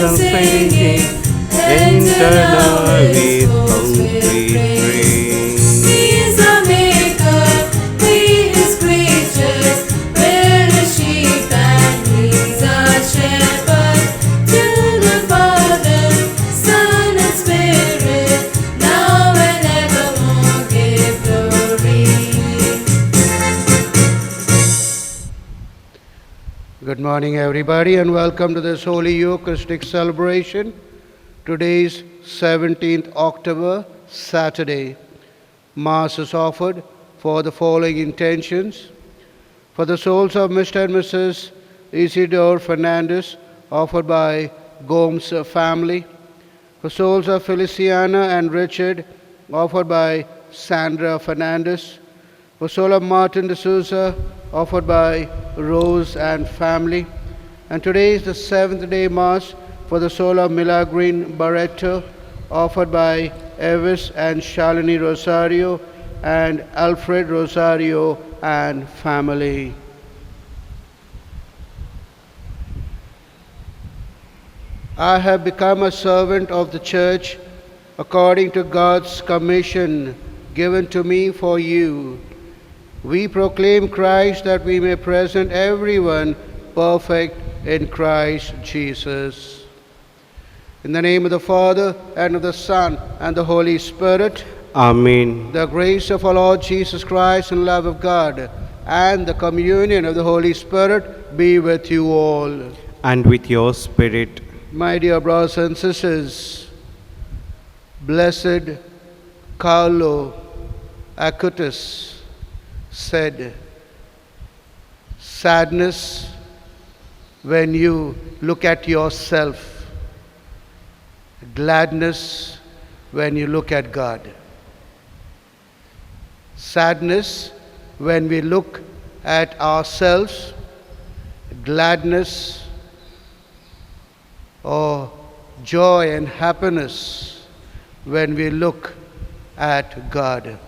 and singing, enter with complete praise. He is our maker, we his creatures, we're his sheep and he's our shepherd. To the Father, Son and Spirit, now and evermore give glory. Good morning, everybody, and welcome to this Holy Eucharistic celebration. Today is 17th October, Saturday. Mass is offered for the following intentions. For the souls of Mr. and Mrs. Isidore Fernandez, offered by Gomes family. For souls of Feliciana and Richard, offered by Sandra Fernandez. For soul of Martin de Souza, offered by Rose and family. And today is the seventh day Mass for the soul of Milagrin Barreto, offered by Evis and Shalini Rosario and Alfred Rosario and family. I have become a servant of the Church according to God's commission given to me for you. We proclaim Christ that we may present everyone perfect in Christ Jesus. In the name of the Father, and of the Son, and the Holy Spirit, Amen. the grace of our Lord Jesus Christ and love of God, and the communion of the Holy Spirit be with you all. And with your spirit. My dear brothers and sisters, Blessed Carlo Acutis said, sadness when you look at yourself, gladness when you look at God. Sadness when we look at ourselves, gladness or joy and happiness when we look at God.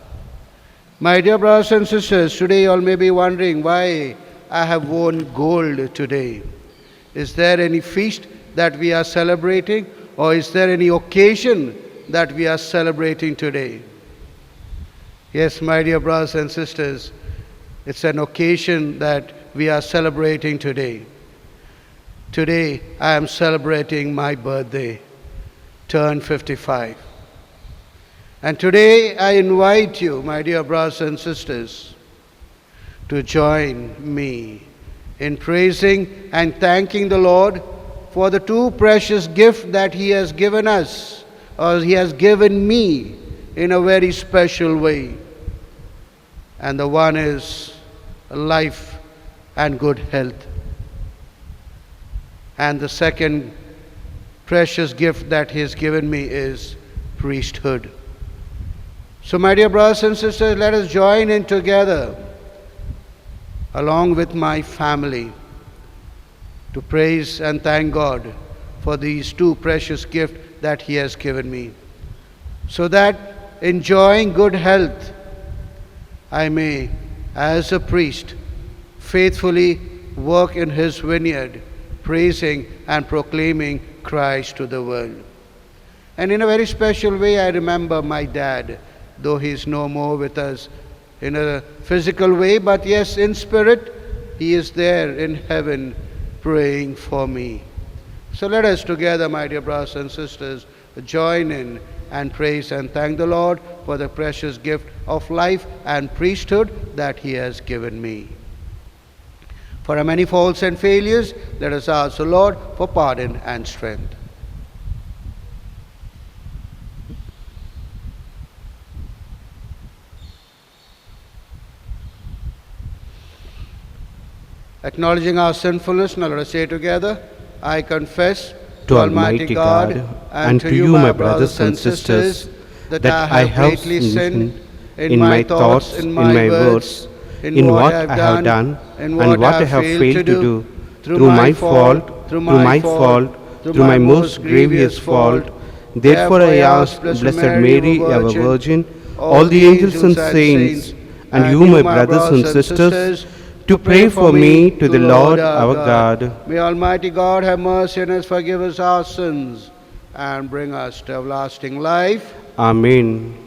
My dear brothers and sisters, today you all may be wondering why I have worn gold today. Is there any feast that we are celebrating, or is there any occasion that we are celebrating today? Yes, my dear brothers and sisters, it's an occasion that we are celebrating today. Today I am celebrating my birthday, turned 55. And today I invite you, my dear brothers and sisters, to join me in praising and thanking the Lord for the two precious gifts that He has given us, or He has given me in a very special way. And the one is life and good health. And the second precious gift that He has given me is priesthood. So, my dear brothers and sisters, let us join in together, along with my family, to praise and thank God for these two precious gifts that He has given me, so that enjoying good health, I may, as a priest, faithfully work in His vineyard, praising and proclaiming Christ to the world. And in a very special way, I remember my dad, though he is no more with us in a physical way, but yes, in spirit, he is there in heaven praying for me. So let us together, my dear brothers and sisters, join in and praise and thank the Lord for the precious gift of life and priesthood that He has given me. For our many faults and failures, let us ask the Lord for pardon and strength. Acknowledging our sinfulness, now let us say together, I confess To Almighty God and to you, my brothers and sisters, that I have greatly sinned in my thoughts, in my words, in what I have done, and what I have failed to do, through my fault, through my most grievous fault. Therefore I ask Blessed Mary, ever Virgin, all the angels and saints, and you, my brothers and sisters, to pray for me to the Lord our God. May Almighty God have mercy on us, forgive us our sins, and bring us to everlasting life. Amen.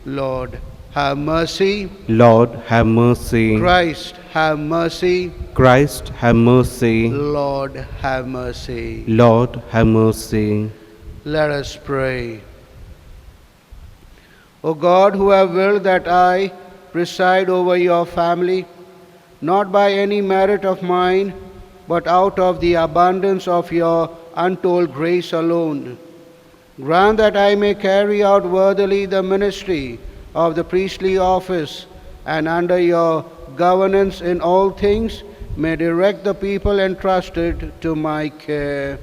Lord, have mercy. Lord, have mercy. Christ, have mercy. Christ, have mercy. Lord, have mercy. Lord, have mercy. Let us pray. O God, who have willed that I preside over your family, not by any merit of mine, but out of the abundance of your untold grace alone, grant that I may carry out worthily the ministry of the priestly office, and under your governance in all things may direct the people entrusted to my care.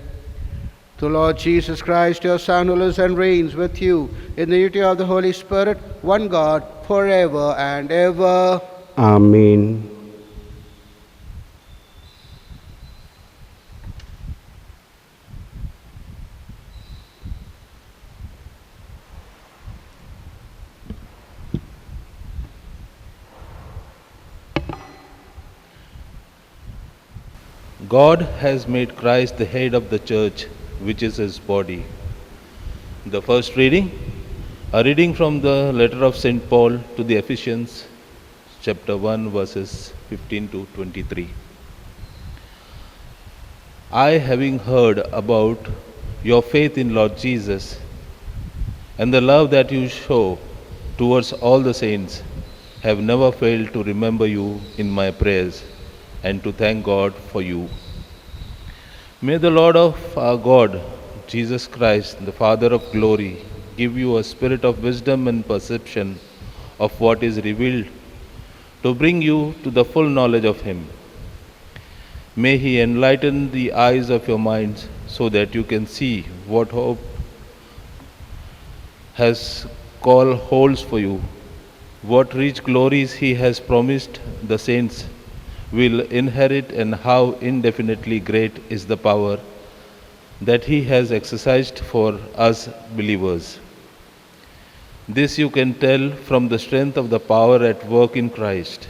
To Lord Jesus Christ, your Son, who lives and reigns with you in the unity of the Holy Spirit, one God, forever and ever. Amen. God has made Christ the head of the church, which is his body. The first reading, a reading from the letter of St. Paul to the Ephesians, chapter 1, verses 15 to 23. I, having heard about your faith in Lord Jesus and the love that you show towards all the saints, have never failed to remember you in my prayers and to thank God for you. May the Lord of our God, Jesus Christ, the Father of glory, give you a spirit of wisdom and perception of what is revealed, to bring you to the full knowledge of Him. May He enlighten the eyes of your minds so that you can see what hope has call holds for you, what rich glories He has promised the saints will inherit, and how indefinitely great is the power that He has exercised for us believers. This you can tell from the strength of the power at work in Christ,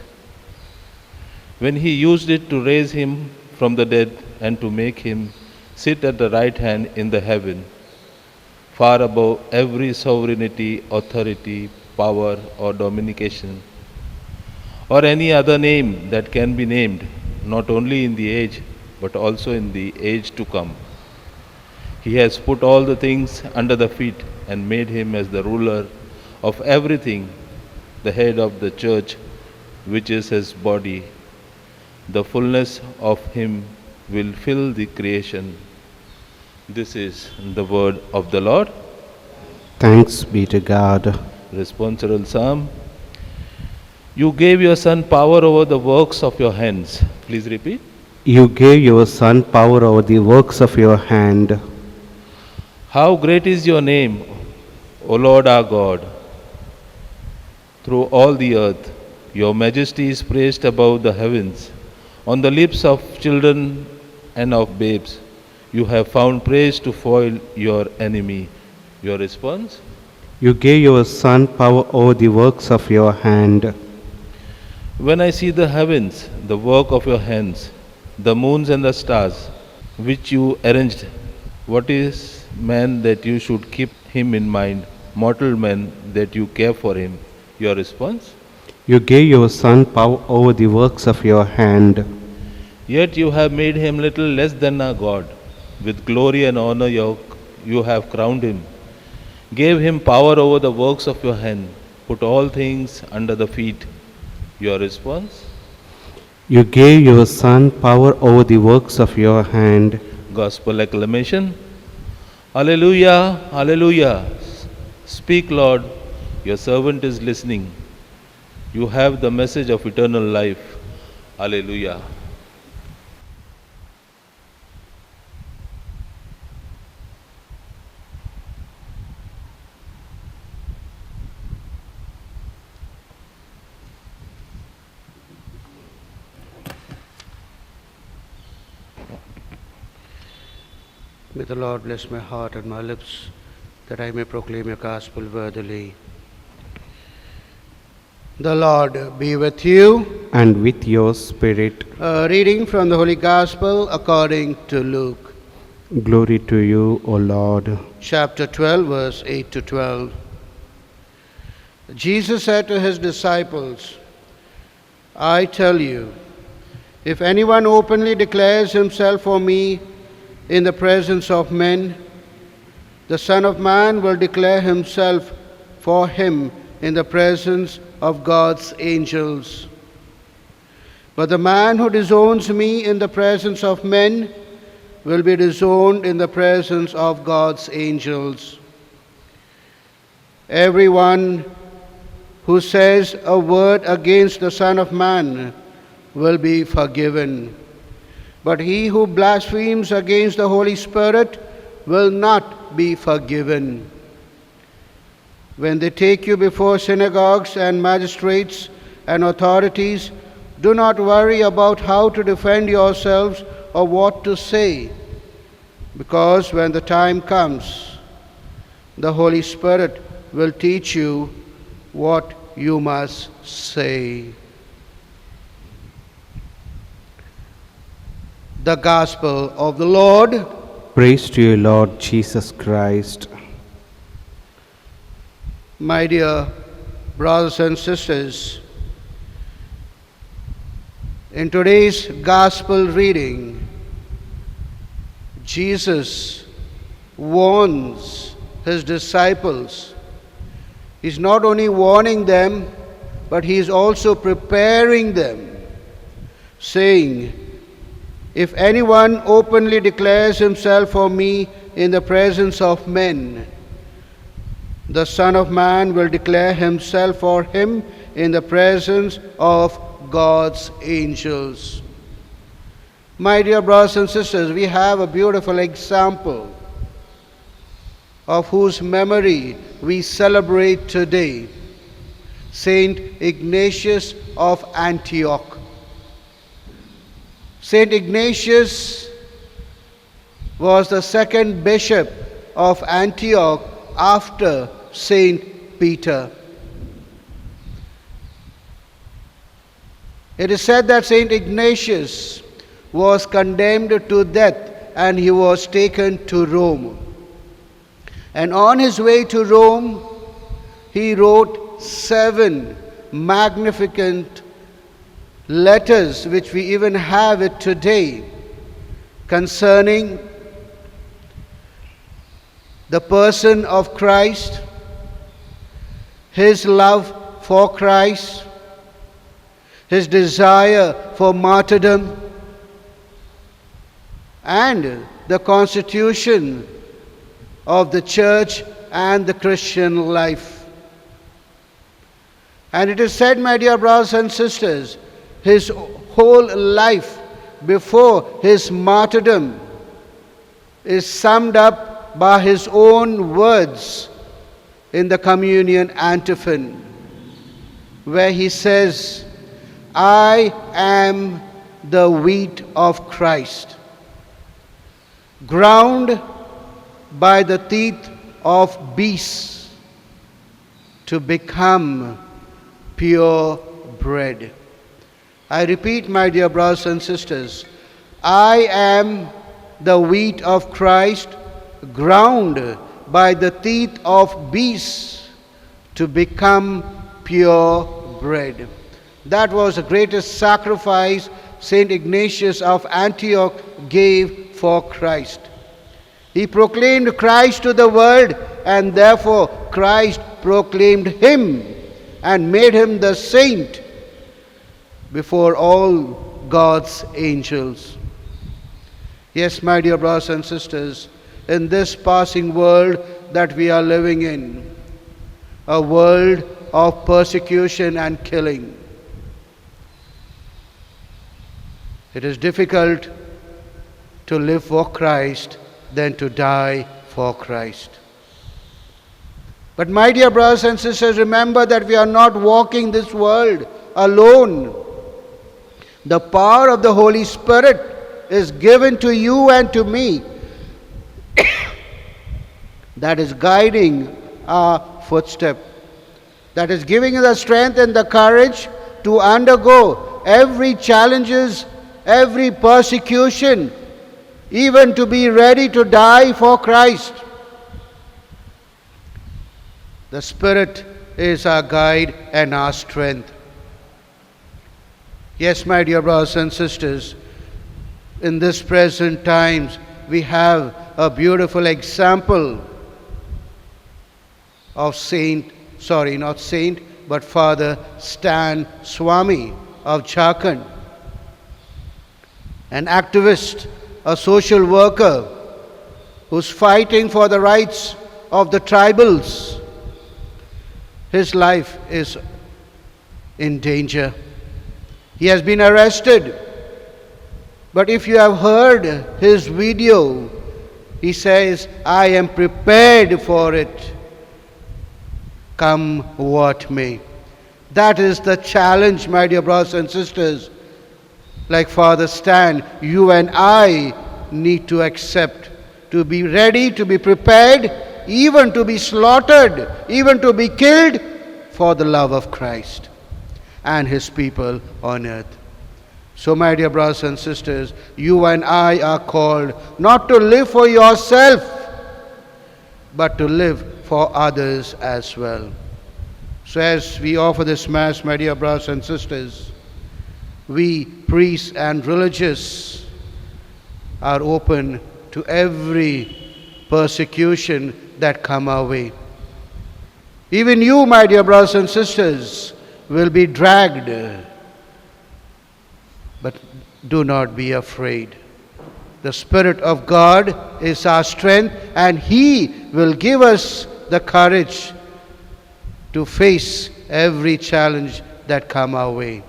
when He used it to raise Him from the dead and to make Him sit at the right hand in the heaven, far above every sovereignty, authority, power, or dominication, or any other name that can be named, not only in the age, but also in the age to come. He has put all the things under the feet and made Him as the ruler of everything, the head of the church, which is His body. The fullness of Him will fill the creation. This is the word of the Lord. Thanks be to God. Responsorial Psalm. You gave your Son power over the works of your hands. Please repeat. You gave your Son power over the works of your hand. How great is your name, O Lord our God, through all the earth. Your majesty is praised above the heavens. On the lips of children and of babes, you have found praise to foil your enemy. Your response? You gave your Son power over the works of your hand. When I see the heavens, the work of your hands, the moons and the stars, which you arranged, what is man that you should keep him in mind, mortal man that you care for him? Your response? You gave your Son power over the works of your hand. Yet you have made him little less than a God. With glory and honor you have crowned him. Gave him power over the works of your hand. Put all things under the feet. Your response? You gave your Son power over the works of your hand. Gospel acclamation. Alleluia, alleluia. Speak, Lord, your servant is listening. You have the message of eternal life. Alleluia. May the Lord bless my heart and my lips, that I may proclaim your gospel worthily. The Lord be with you. and with your spirit. A reading from the Holy Gospel according to Luke, Glory to you, O Lord. chapter 12, verse 8 to 12. Jesus said to his disciples, I tell you, if anyone openly declares himself for me in the presence of men, the Son of Man will declare himself for him in the presence of God's angels. But the man who disowns me in the presence of men will be disowned in the presence of God's angels. Everyone who says a word against the Son of Man will be forgiven. But he who blasphemes against the Holy Spirit will not be forgiven. When they take you before synagogues and magistrates and authorities, do not worry about how to defend yourselves or what to say, because when the time comes, the Holy Spirit will teach you what you must say. The Gospel of the Lord. Praise to you, Lord Jesus Christ. My dear brothers and sisters, in today's Gospel reading, Jesus warns his disciples. He's not only warning them, but he is also preparing them, saying, if anyone openly declares himself for me in the presence of men, the Son of Man will declare himself for him in the presence of God's angels. My dear brothers and sisters, we have a beautiful example of whose memory we celebrate today, Saint Ignatius of Antioch. Saint Ignatius was the second bishop of Antioch after Saint Peter. It is said that Saint Ignatius was condemned to death and he was taken to Rome. And on his way to Rome, he wrote 7 magnificent letters, which we even have it today, concerning the person of Christ, his love for Christ, his desire for martyrdom, and the constitution of the church and the Christian life. And it is said, my dear brothers and sisters, his whole life before his martyrdom is summed up by his own words in the communion antiphon, where he says, I am the wheat of Christ, ground by the teeth of beasts to become pure bread. I repeat, my dear brothers and sisters, I am the wheat of Christ, ground by the teeth of beasts to become pure bread. That was the greatest sacrifice Saint Ignatius of Antioch gave for Christ. He proclaimed Christ to the world, and therefore Christ proclaimed him and made him the saint before all God's angels. Yes, my dear brothers and sisters, in this passing world that we are living in, a world of persecution and killing, it is difficult to live for Christ than to die for Christ. But my dear brothers and sisters, remember that we are not walking this world alone. The power of the Holy Spirit is given to you and to me that is guiding our footstep. that is giving you the strength and the courage to undergo every challenges, every persecution, even to be ready to die for Christ. The Spirit is our guide and our strength. Yes, my dear brothers and sisters, in this present times, we have a beautiful example of Father Stan Swami of Jharkhand, an activist, a social worker who's fighting for the rights of the tribals. His life is in danger. He has been arrested. But if you have heard his video, he says, I am prepared for it, come what may. That is the challenge, my dear brothers and sisters. Like Father Stan, you and I need to accept, to be ready, to be prepared, even to be slaughtered, even to be killed for the love of Christ and His people on earth. So, my dear brothers and sisters, you and I are called not to live for yourself, but to live for others as well. So, as we offer this Mass, my dear brothers and sisters, we priests and religious are open to every persecution that come our way. Even you, my dear brothers and sisters, will be dragged. But do not be afraid. The Spirit of God is our strength, and He will give us the courage to face every challenge that come our way.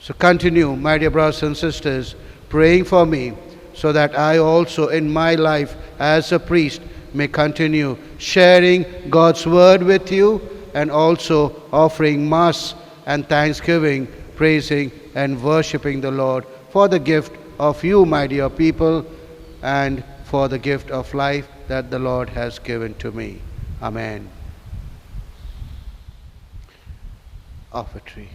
So continue, my dear brothers and sisters, praying for me, so that I also in my life as a priest may continue sharing God's word with you, and also offering Mass and thanksgiving, praising and worshipping the Lord for the gift of you, my dear people, and for the gift of life that the Lord has given to me. Amen. Offertory.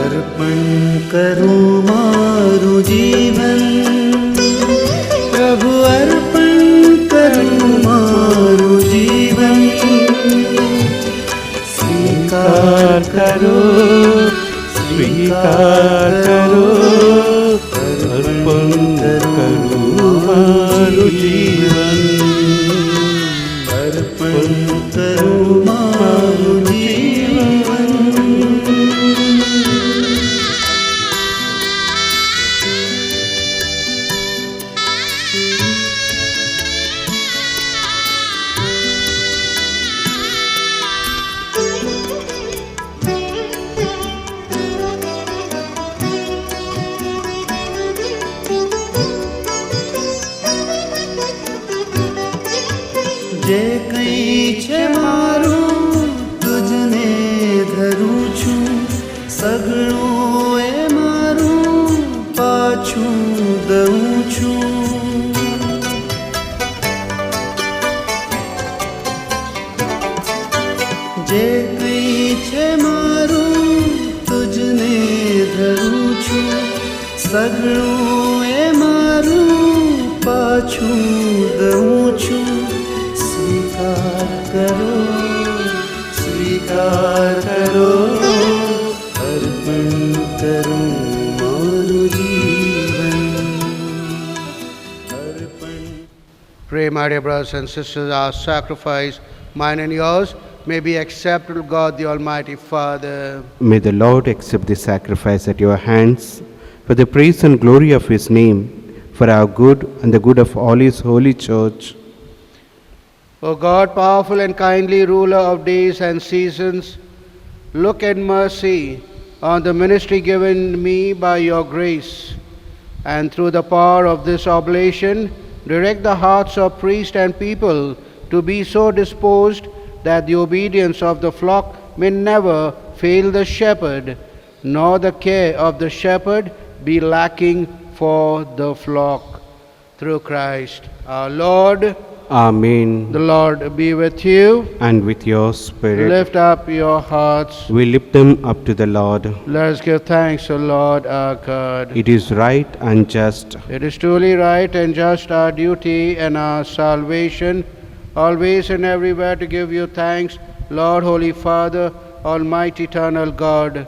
अर्पण करूं मारू जीवन, प्रभु अर्पण करूं मारू जीवन। स्वीकार करो, स्वीकार करो, अर्पण करूं मारू जीवन, अर्पण करूं मारू जीवन। જે કંઈ છે મારું તુજને ધરું છું, સગળું એ મારું પાછું દઉં છું। જે કંઈ છે મારું તુજને ધરું છું, સગળું એ મારું પાછું દઉં છું। स्वीकार करो, स्वीकार करो, अर्पण करूं मारू जीवन, अर्पण। Pray, my dear brothers and sisters, our sacrifice, mine and yours, may be acceptable to God the Almighty Father. May the Lord accept the sacrifice at your hands for the praise and glory of His name, for our good and the good of all His holy church. O God, powerful and kindly ruler of days and seasons, look in mercy on the ministry given me by your grace, and through the power of this oblation, direct the hearts of priest and people to be so disposed that the obedience of the flock may never fail the shepherd, nor the care of the shepherd be lacking for the flock. Through Christ our Lord. Amen. The Lord be with you. And with your spirit, Lift up your hearts. we lift them up to the Lord. Let us give thanks to Lord our God. It is right and just, It is truly right and just our duty and our salvation, always and everywhere to give you thanks, Lord, Holy Father, Almighty Eternal God.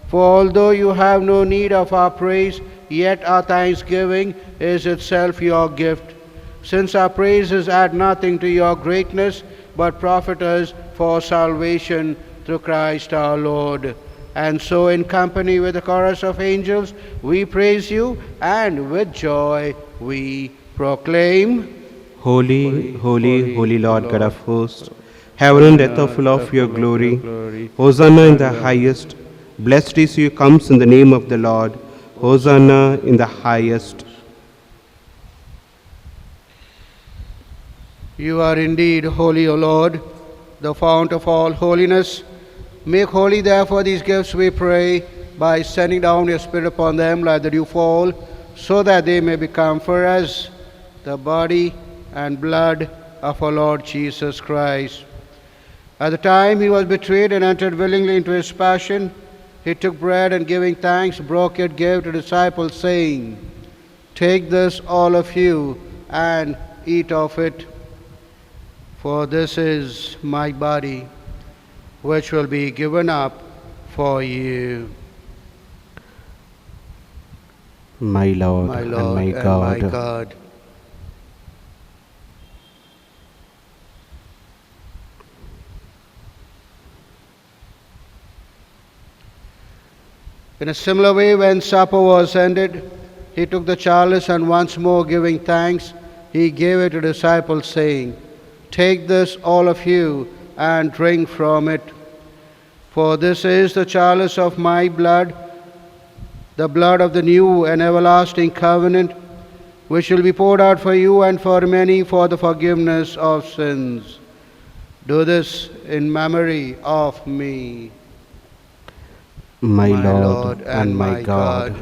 For although you have no need of our praise, yet our thanksgiving is itself your gift. Since our praises add nothing to your greatness, but profit us for salvation through Christ our Lord. And so in company with the chorus of angels, we praise you, and with joy we proclaim, Holy, holy, holy Lord God of hosts, heaven and earth are full of your glory. Hosanna in the highest. Blessed is he who comes in the name of the Lord. Hosanna in the highest. You are indeed holy, O Lord, the fount of all holiness. Make holy, therefore, these gifts, we pray, by sending down your Spirit upon them like the dew fall, so that they may become for us the body and blood of our Lord Jesus Christ. At the time he was betrayed and entered willingly into his passion, he took bread and giving thanks, broke it, gave to the disciples, saying, Take this, all of you, and eat of it. For this is my body, which will be given up for you. My Lord, My and Lord my and God. my God. In a similar way, when supper was ended, he took the chalice and once more giving thanks, he gave it to the disciples, saying, Take this, all of you, and drink from it. For this is the chalice of my blood, the blood of the new and everlasting covenant, which will be poured out for you and for many for the forgiveness of sins. Do this in memory of me. My Lord and my God.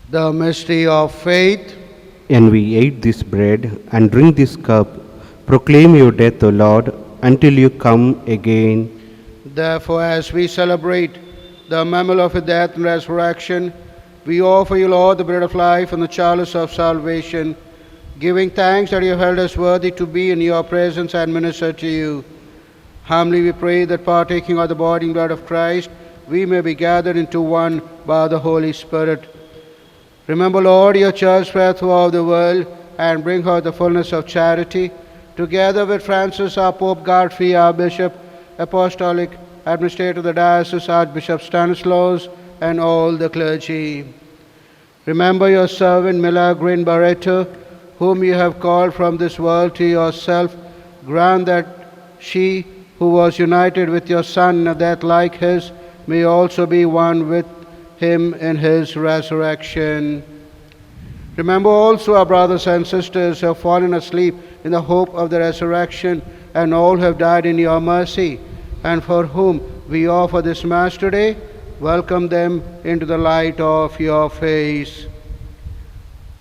The mystery of faith. And we eat this bread and drink this cup, proclaim your death, O Lord, until you come again. Therefore, as we celebrate the memorial of your death and resurrection, we offer you, Lord, the bread of life and the chalice of salvation, giving thanks that you have held us worthy to be in your presence and minister to you. Humbly we pray that partaking of the body and blood of Christ, we may be gathered into one by the Holy Spirit. Remember, Lord, your church spread throughout the world, and bring her the fullness of charity, together with Francis, our Pope, Godfrey, our Bishop, Apostolic Administrator of the Diocese, Archbishop Stanislaus, and all the clergy. Remember your servant Milagrin Barreto, whom you have called from this world to yourself. Grant that she, who was united with your Son in a death like his, may also be one with him in his resurrection. Remember also our brothers and sisters who have fallen asleep in the hope of the resurrection, and all who have died in your mercy, and for whom we offer this Mass today. Welcome them into the light of your face.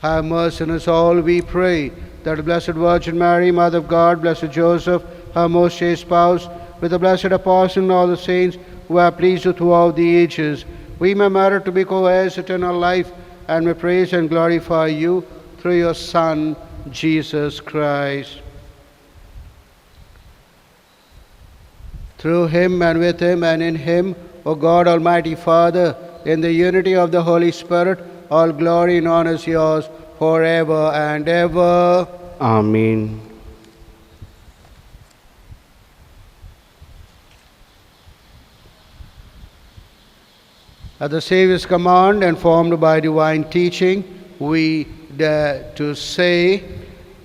Have mercy on us all, we pray, that the Blessed Virgin Mary, Mother of God, Blessed Joseph, her most chaste spouse, with the blessed apostles and all the saints who have pleased you throughout the ages, we may merit to be co-heirs of eternal life, and may praise and glorify you through your Son, Jesus Christ. Through him and with him and in him, O God, Almighty Father, in the unity of the Holy Spirit, all glory and honor is yours forever and ever. Amen. At the Saviour's command and formed by divine teaching, we dare to say,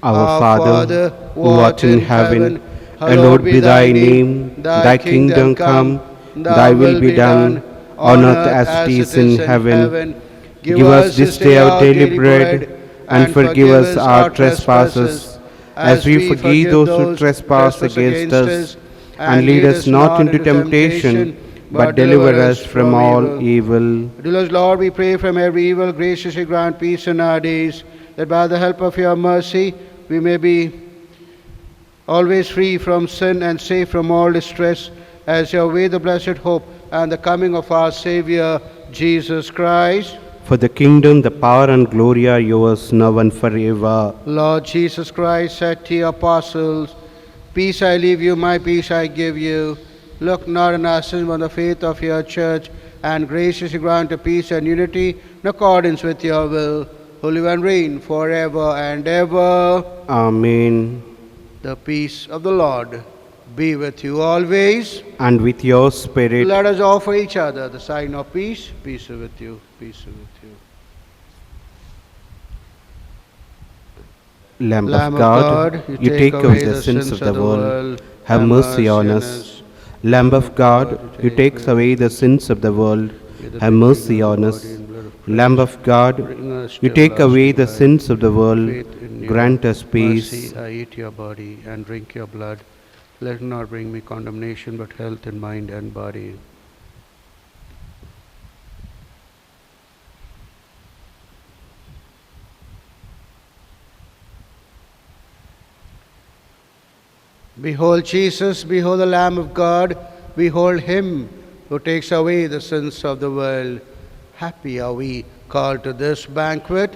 Our Father, who art in heaven, hallowed be thy name. Thy kingdom come, thy will be done, on earth as it is in heaven. Give us this day our daily bread, and forgive us our trespasses, as we forgive those who trespass against us. And lead us not into temptation, but deliver us from all evil. Dear Lord, we pray from every evil, graciously grant peace in our days, that by the help of your mercy we may be always free from sin and safe from all distress, as you await the blessed hope and the coming of our Savior, Jesus Christ. For the kingdom, the power, and glory are yours now and forever. Lord Jesus Christ said to your apostles, Peace I leave you, my peace I give you. Look not on our sins, but on the faith of your church, and graciously grant a peace and unity in accordance with your will, who live and reign forever and ever. Amen. The peace of the Lord be with you always. And with your spirit. Let us offer each other the sign of peace. Peace be with you. Peace be with you. Lamb of God, you take away the sins of the world. Have mercy on us. Lamb of God, you take away the sins of the world. Have mercy on us. Lamb of God, you take away the sins of the world. Grant us peace. Mercy, I eat your body and drink your blood. Let it not bring me condemnation, but health in mind and body. Behold Jesus, behold the Lamb of God, behold him who takes away the sins of the world. Happy are we called to this banquet.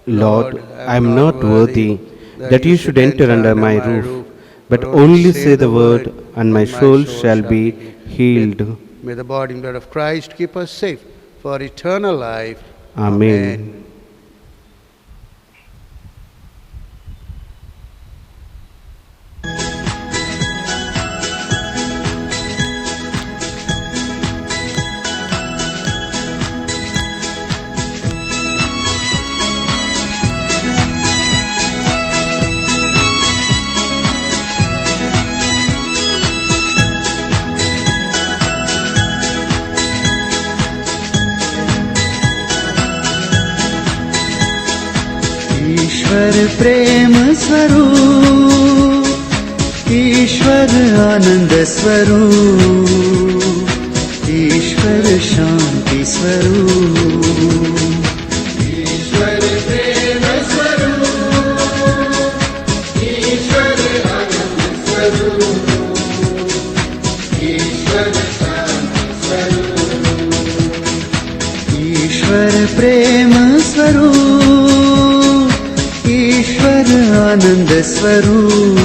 Lord, I am not worthy that you should enter under my roof, but only say the word, and my soul shall be healed. May the body and blood of Christ keep us safe for eternal life. Amen. ईश्वर प्रेम स्वरूप, ईश्वर आनंद स्वरूप, ईश्वर शांति स्वरूप। ईश्वर प्रेम स्वरूप, ईश्वर आनंद स्वरूप, ईश्वर शांति स्वरूप। ईश्वर प्रेम स्वरूप, ईश्वर आनंद स्वरूप,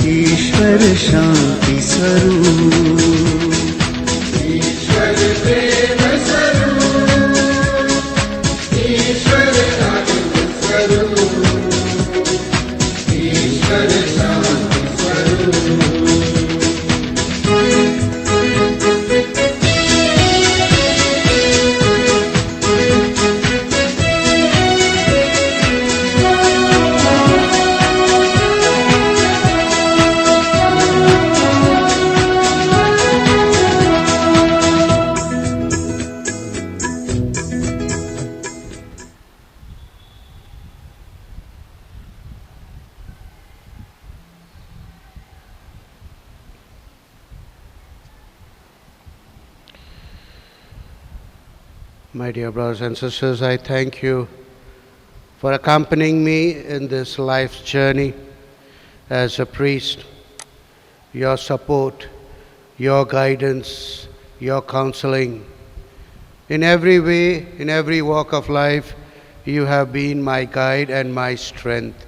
ईश्वर शांति स्वरूप। ईश्वर प्रेम स्वरूप, ईश्वर आनंद स्वरूप, ईश्वर Shanti Swarup. My dear brothers and sisters, I thank you for accompanying me in this life's journey as a priest. Your support, your guidance, your counseling. In every way, in every walk of life, you have been my guide and my strength.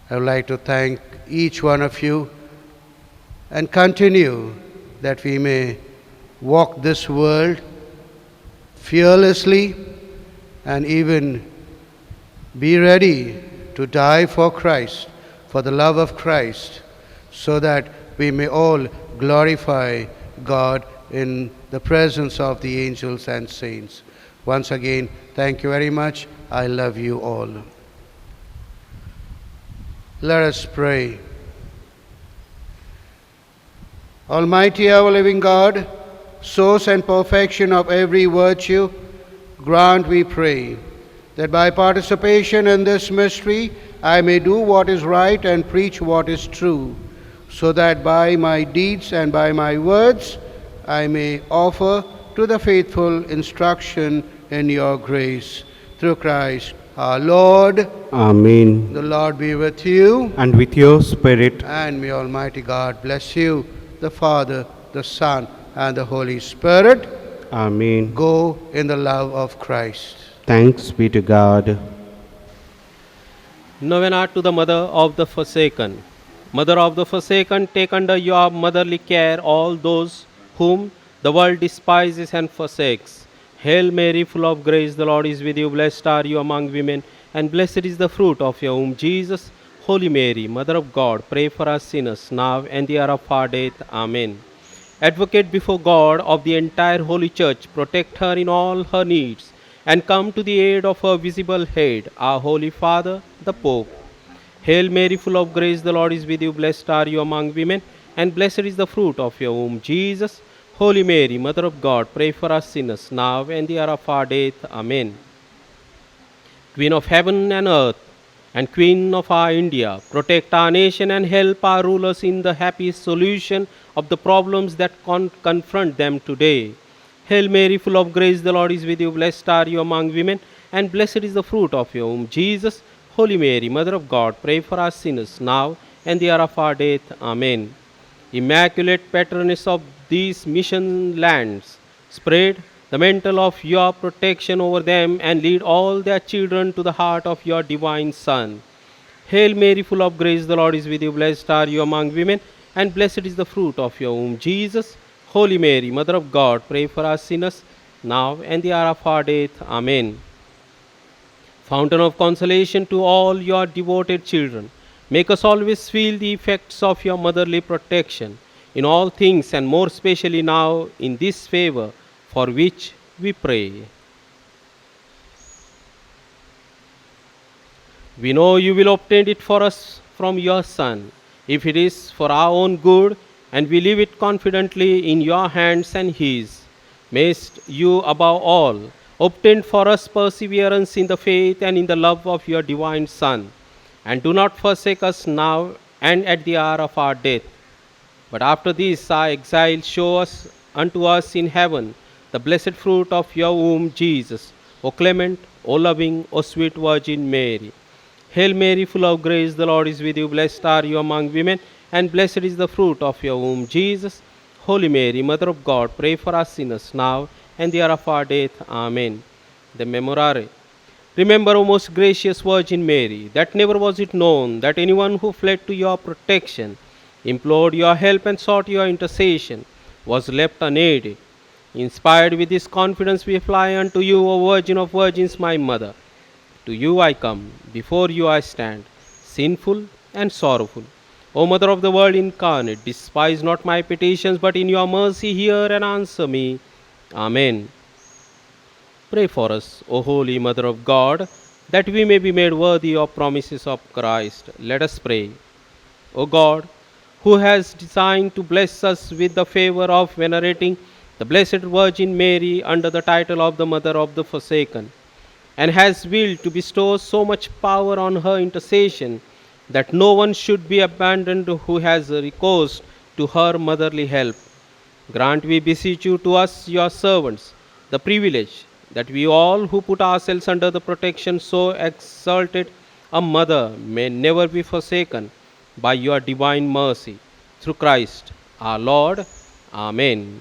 I would like to thank each one of you and continue that we may walk this world fearlessly and even be ready to die for Christ, for the love of Christ, so that we may all glorify God in the presence of the angels and saints. Once again, thank you very much. I love you all. Let us pray. Almighty ever living God, source and perfection of every virtue, grant, we pray, that by participation in this mystery I may do what is right and preach what is true, so that by my deeds and by my words I may offer to the faithful instruction in your grace. Through Christ our Lord. Amen. The Lord be with you. And with your spirit. And may Almighty God bless you, the Father, the Son, and the Holy Spirit. Amen. Go in the love of Christ. Thanks be to God. Novena to the Mother of the Forsaken. Mother of the Forsaken, take under your motherly care all those whom the world despises and forsakes. Hail Mary, full of grace, the Lord is with you. Blessed are you among women, and blessed is the fruit of your womb, Jesus. Holy Mary, Mother of God, pray for us sinners, now and the hour of our death. Amen. Advocate before God of the entire Holy Church, protect her in all her needs, and come to the aid of her visible head, our Holy Father, the Pope. Hail Mary, full of grace, the Lord is with you. Blessed are you among women, and blessed is the fruit of your womb, Jesus. Holy Mary, Mother of God, pray for us sinners, now and the hour of our death. Amen. Queen of heaven and earth, and Queen of our India, protect our nation and help our rulers in the happy solution of the problems that confront them today. Hail Mary, full of grace, the Lord is with you. Blessed are you among women, and blessed is the fruit of your womb, Jesus. Holy Mary, Mother of God, pray for us sinners, now and the hour of our death. Amen. Immaculate Patroness of these mission lands, spread the mantle of your protection over them and lead all their children to the heart of your divine Son. Hail Mary, full of grace, the Lord is with you. Blessed are you among women, and blessed is the fruit of your womb, Jesus. Holy Mary, Mother of God, pray for us sinners, now and the hour of our death. Amen. Fountain of consolation to all your devoted children, make us always feel the effects of your motherly protection in all things, and more especially now in this favor for which we pray. We know you will obtain it for us from your Son, if it is for our own good, and we leave it confidently in your hands and His. Mayst you above all obtain for us perseverance in the faith and in the love of your divine Son, and do not forsake us now and at the hour of our death. But after this our exile, show us unto us in heaven the blessed fruit of your womb, Jesus. O clement, O loving, O sweet Virgin Mary. Hail Mary, full of grace, the Lord is with you. Blessed are you among women, and blessed is the fruit of your womb, Jesus. Holy Mary, Mother of God, pray for us sinners, now and the hour of our death. Amen. The Memorare. Remember, O most gracious Virgin Mary, that never was it known that anyone who fled to your protection, implored your help, and sought your intercession, was left unaided. Inspired with this confidence, we fly unto you, O Virgin of Virgins, my Mother. To you I come, before you I stand, sinful and sorrowful. O Mother of the world incarnate, despise not my petitions, but in your mercy hear and answer me. Amen. Pray for us, O Holy Mother of God, that we may be made worthy of promises of Christ. Let us pray. O God, who has designed to bless us with the favor of venerating the Blessed Virgin Mary under the title of the Mother of the Forsaken, and has willed to bestow so much power on her intercession that no one should be abandoned who has recourse to her motherly help. Grant, we beseech you, to us, your servants, the privilege that we all who put ourselves under the protection so exalted a mother may never be forsaken by your divine mercy. Through Christ our Lord. Amen.